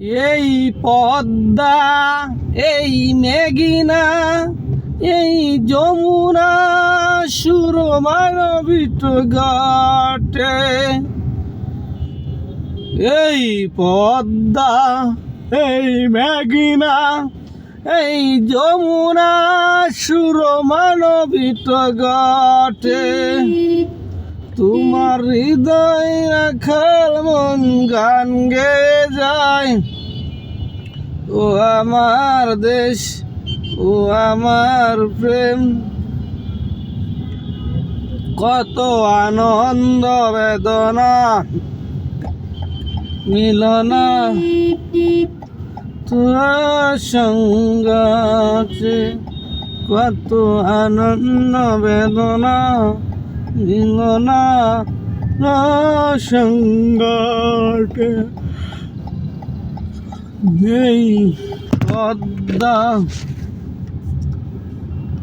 এই পদ্মা, এই মেঘিনা, এই যমুনা সুরমানবিত ঘাটে। এই পদ্মা, এই মেঘিনা, এই যমুনা সুরমানবিত ঘাটে। তোমার হৃদয় রাখাল মন গান গেয়ে যায়। ও আমার দেশ, ও আমার প্রেম, কত আনন্দ বেদনা মিলনা তোমার সঙ্গে। কত আনন্দ বেদনা মিলনা সঙ্গে। এই পদ্মা।